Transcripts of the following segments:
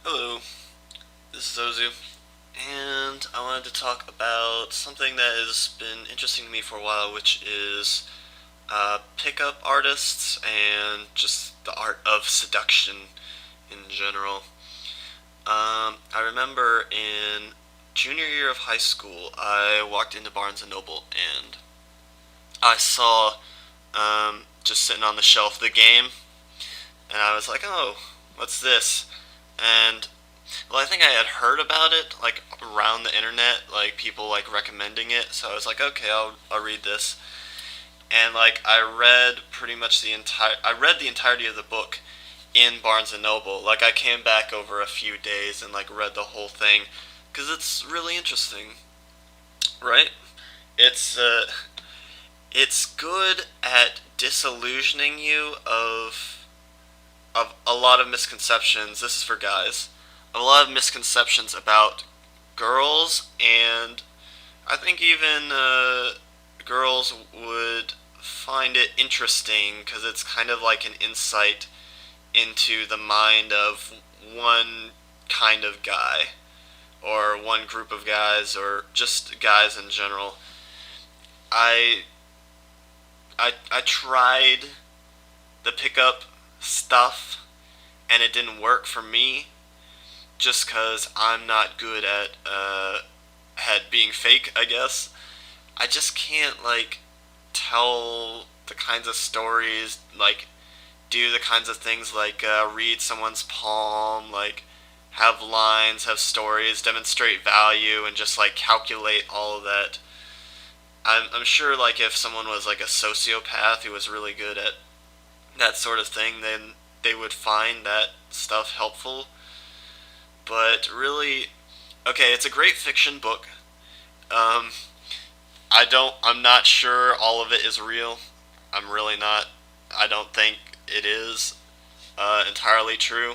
Hello, this is Ozu, and I wanted to talk about something that has been interesting to me for a while, which is pickup artists and just the art of seduction in general. I remember in junior year of high school, I walked into Barnes and Noble and I saw just sitting on the shelf the game, and I was like, "Oh, what's this?" And well, I think I had heard about it like around the internet, like people like recommending it. So I was like, okay, I'll read this. And like I read pretty much I read the entirety of the book in Barnes and Noble. Like I came back over a few days and like read the whole thing because it's really interesting, right? It's it's good at disillusioning you of a lot of misconceptions. This is for guys. A lot of misconceptions about girls, and I think even girls would find it interesting because it's kind of like an insight into the mind of one kind of guy or one group of guys or just guys in general. I I tried the pickup stuff and it didn't work for me just because I'm not good at being fake, I guess. I just can't like tell the kinds of stories, like do the kinds of things like read someone's palm, like have lines, have stories, demonstrate value, and just like calculate all of that. I'm sure like if someone was like a sociopath who was really good at that sort of thing, then they would find that stuff helpful. But really, okay, it's a great fiction book. Um, I'm not sure all of it is real. I'm really not. I don't think it is entirely true.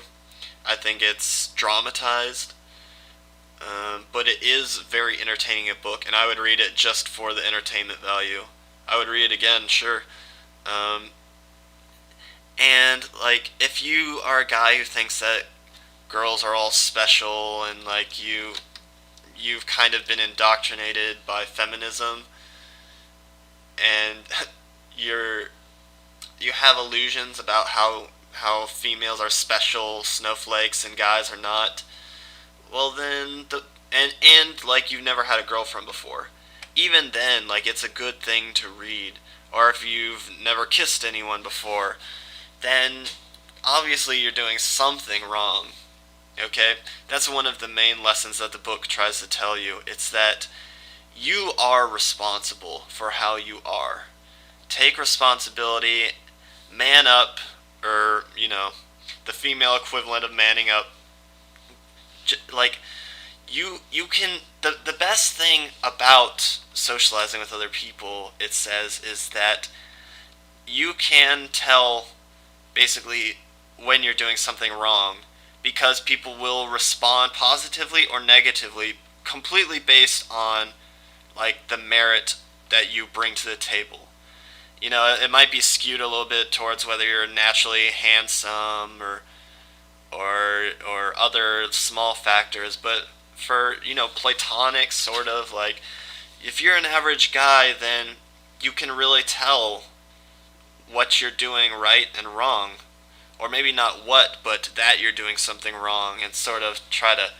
I think it's dramatized, but it is very entertaining a book, and I would read it just for the entertainment value. I would read it again, sure. Um, and like, if you are a guy who thinks that girls are all special and like you've kind of been indoctrinated by feminism and you're you have illusions about how females are special snowflakes and guys are not, well then and like you've never had a girlfriend before, even then like it's a good thing to read. Or if you've never kissed anyone before, then obviously you're doing something wrong. Okay? That's one of the main lessons that the book tries to tell you. It's that you are responsible for how you are. Take responsibility, man up, or, the female equivalent of manning up. Like, you can. The best thing about socializing with other people, it says, is that you can tell basically when you're doing something wrong because people will respond positively or negatively completely based on like the merit that you bring to the table. It might be skewed a little bit towards whether you're naturally handsome or other small factors, but for platonic sort of like, if you're an average guy, then you can really tell what you're doing right and wrong, or maybe not what, but that you're doing something wrong, and sort of try to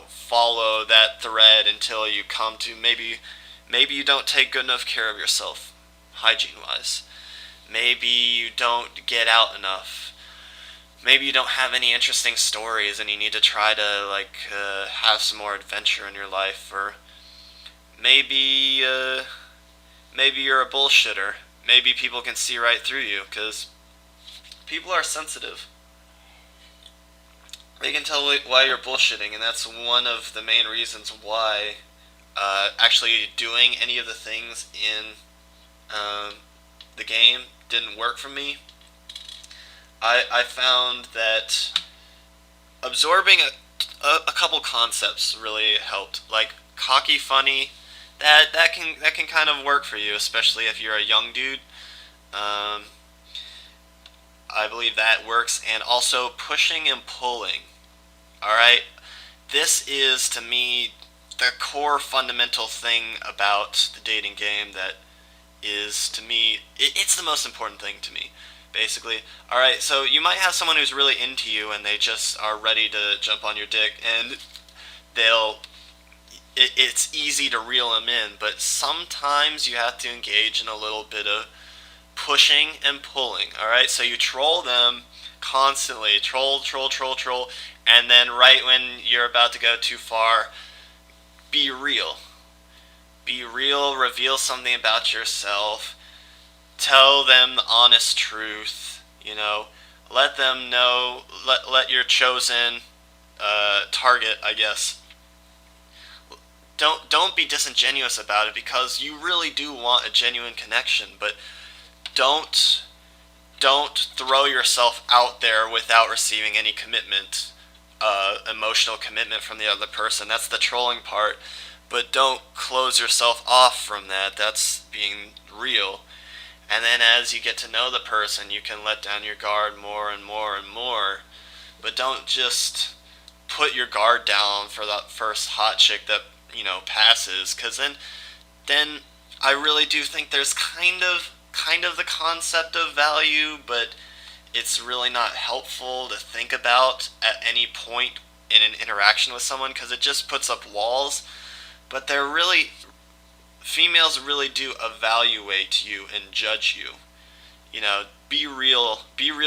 follow that thread until you come to maybe you don't take good enough care of yourself, hygiene wise. Maybe you don't get out enough. Maybe you don't have any interesting stories and you need to try to like have some more adventure in your life. Or maybe maybe you're a bullshitter. Maybe people can see right through you because people are sensitive. They can tell why you're bullshitting, and that's one of the main reasons why actually doing any of the things in um, the game didn't work for me. I found that absorbing a couple concepts really helped. Like cocky funny, that can kind of work for you, especially if you're a young dude. Um, I believe that works, and also pushing and pulling. Alright? This is, to me, the core fundamental thing about the dating game that is, to me, it's the most important thing to me, basically. Alright, so you might have someone who's really into you and they just are ready to jump on your dick, and they'll it's easy to reel them in, but sometimes you have to engage in a little bit of pushing and pulling. All right, so you troll them constantly, troll, troll, troll, troll, and then right when you're about to go too far, be real. Be real. Reveal something about yourself. Tell them the honest truth. Let them know. Let your chosen target, I guess, don't be disingenuous about it, because you really do want a genuine connection, but don't don't throw yourself out there without receiving any commitment, emotional commitment from the other person. That's the trolling part. But don't close yourself off from that. That's being real. And then as you get to know the person, you can let down your guard more and more and more. But don't just put your guard down for that first hot chick that passes, because then I really do think there's kind of the concept of value, but it's really not helpful to think about at any point in an interaction with someone, because it just puts up walls. But females really do evaluate you and judge you. Be real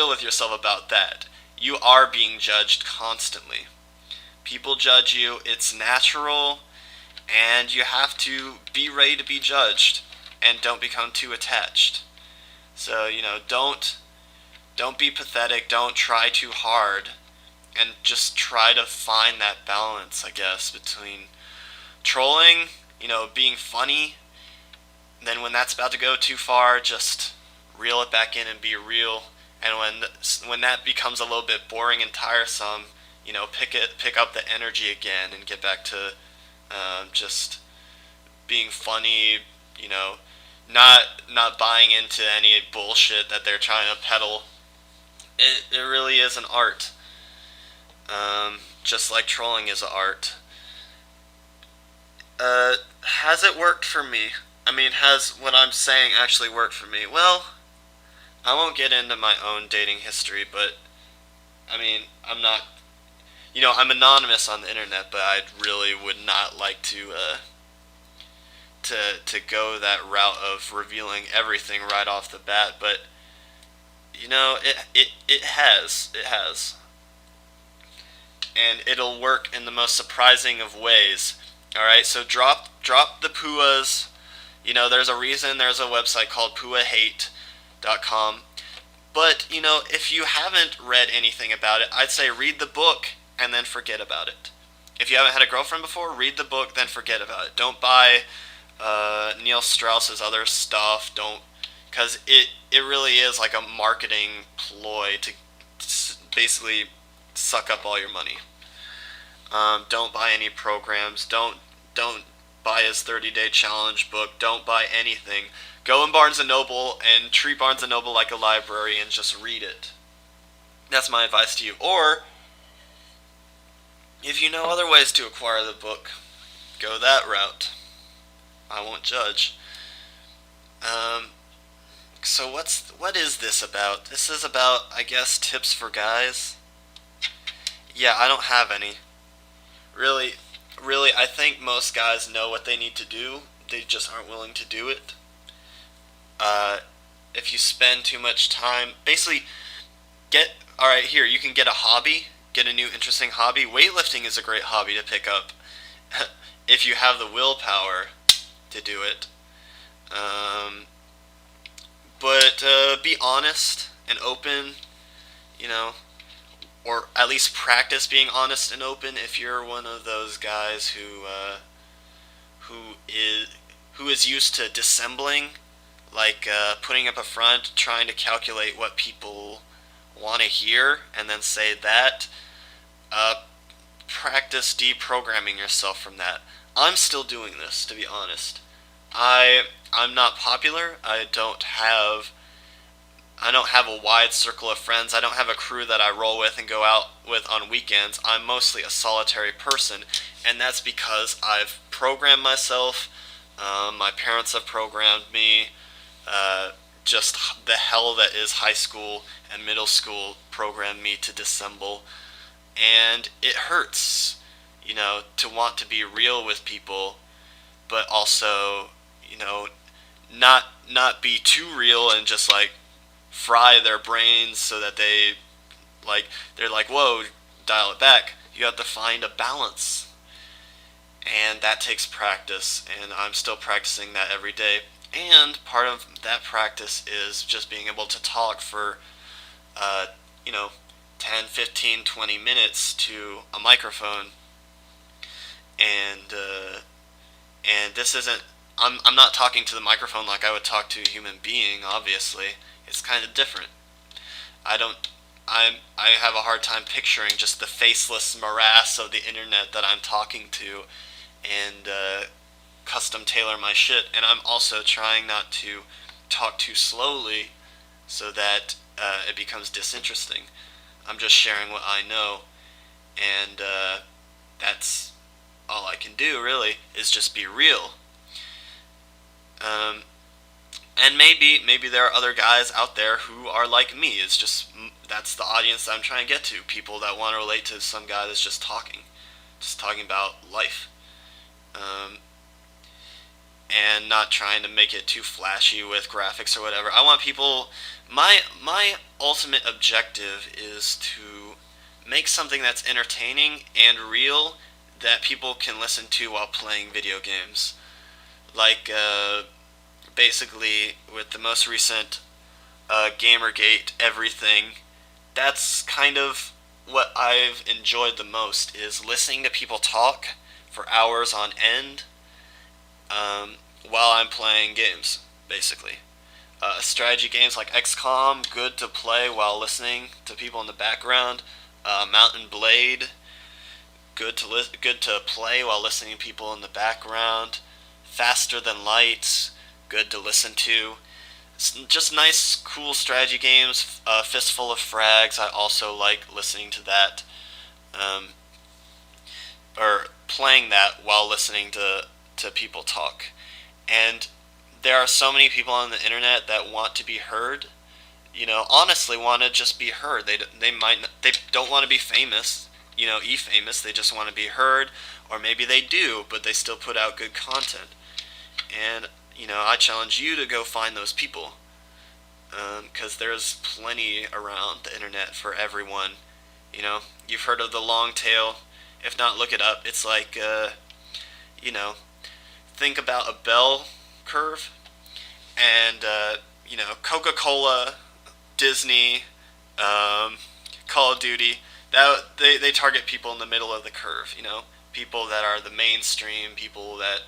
with yourself about that. You are being judged constantly. People judge you. It's natural, and you have to be ready to be judged, and don't become too attached. So, don't be pathetic, don't try too hard, and just try to find that balance, I guess, between trolling, being funny. Then when that's about to go too far, just reel it back in and be real. And when that becomes a little bit boring and tiresome, pick up the energy again and get back to just being funny. Not buying into any bullshit that they're trying to peddle. It really is an art. Just like trolling is an art. Has it worked for me? I mean, has what I'm saying actually worked for me? Well, I won't get into my own dating history, but I mean, I'm anonymous on the internet, but I really would not like to go that route of revealing everything right off the bat. But it has, and it'll work in the most surprising of ways. All right, so drop the puas. There's a reason there's a website called puahate.com. But if you haven't read anything about it, I'd say read the book and then forget about it. If you haven't had a girlfriend before, read the book, then forget about it. Don't buy Neil Strauss's other stuff. Don't, because it really is like a marketing ploy to basically suck up all your money. Don't buy any programs. Don't buy his 30-day challenge book. Don't buy anything. Go in Barnes & Noble and treat Barnes & Noble like a library and just read it. That's my advice to you. Or, if you know other ways to acquire the book, go that route. I won't judge. So what is this about? This is about, I guess, tips for guys. Yeah, I don't have any. Really, I think most guys know what they need to do. They just aren't willing to do it. If you spend too much time, basically, alright, here, you can get a hobby, get a new interesting hobby. Weightlifting is a great hobby to pick up if you have the willpower to do it. But be honest and open, or at least practice being honest and open if you're one of those guys who is used to dissembling, like putting up a front, trying to calculate what people want to hear, and then say that. Practice deprogramming yourself from that. I'm still doing this, to be honest. I'm not popular. I don't have I don't have a wide circle of friends. I don't have a crew that I roll with and go out with on weekends. I'm mostly a solitary person, and that's because I've programmed myself. My parents have programmed me. Just the hell that is high school and middle school programmed me to dissemble, and it hurts, to want to be real with people, but also, you know, not be too real and just like fry their brains so that they're like, whoa, dial it back. You have to find a balance, and that takes practice, and I'm still practicing that every day. And part of that practice is just being able to talk for, uh, you know, 10, 15, 20 minutes to a microphone, and this isn't. I'm not talking to the microphone like I would talk to a human being. Obviously, it's kind of different. I don't. I have a hard time picturing just the faceless morass of the internet that I'm talking to, and custom tailor my shit. And I'm also trying not to talk too slowly so that it becomes disinteresting. I'm just sharing what I know, and that's all I can do. Really, is just be real. Um, and maybe there are other guys out there who are like me. It's just that's the audience that I'm trying to get to. People that want to relate to some guy that's just talking about life, um, and not trying to make it too flashy with graphics or whatever. I want people. My ultimate objective is to make something that's entertaining and real that people can listen to while playing video games. Like basically with the most recent Gamergate everything, that's kind of what I've enjoyed the most is listening to people talk for hours on end, um, while I'm playing games, basically. Strategy games like XCOM, good to play while listening to people in the background. Mountain Blade, good to play while listening to people in the background. Faster Than Light, good to listen to. Just nice, cool strategy games. Fistful of Frags, I also like listening to that. Um, or playing that while listening to people talk. And there are so many people on the internet that want to be heard. Honestly, want to just be heard. They don't want to be famous. E-famous. They just want to be heard, or maybe they do, but they still put out good content. And I challenge you to go find those people, because there's plenty around the internet for everyone. You've heard of the long tail. If not, look it up. It's like, you know, think about a bell curve, and Coca-Cola, Disney, Call of Duty. That they target people in the middle of the curve. People that are the mainstream, people that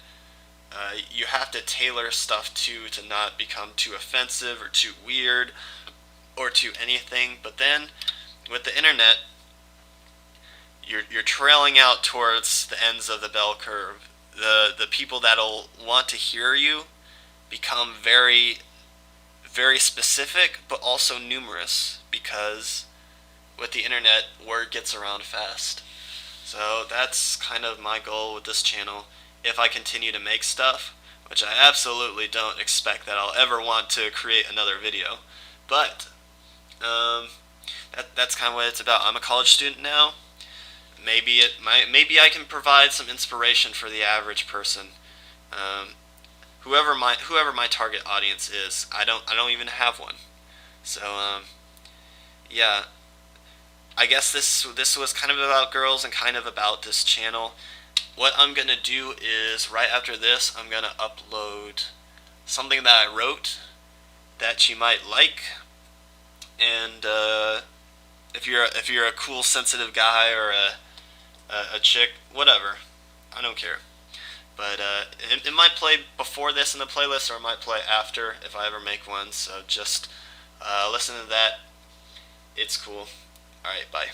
you have to tailor stuff to not become too offensive or too weird or too anything. But then with the internet, you're trailing out towards the ends of the bell curve. The people that'll want to hear you become very, very specific, but also numerous, because with the internet, word gets around fast. So that's kind of my goal with this channel. If I continue to make stuff, which I absolutely don't expect that I'll ever want to create another video, but that's kind of what it's about. I'm a college student now. Maybe I can provide some inspiration for the average person. Whoever my target audience is, I don't even have one. So yeah, I guess this was kind of about girls and kind of about this channel. What I'm gonna do is right after this, I'm gonna upload something that I wrote that you might like, and if you're a cool, sensitive guy or a chick, whatever, I don't care. But it might play before this in the playlist, or it might play after if I ever make one. So just listen to that. It's cool. All right, bye.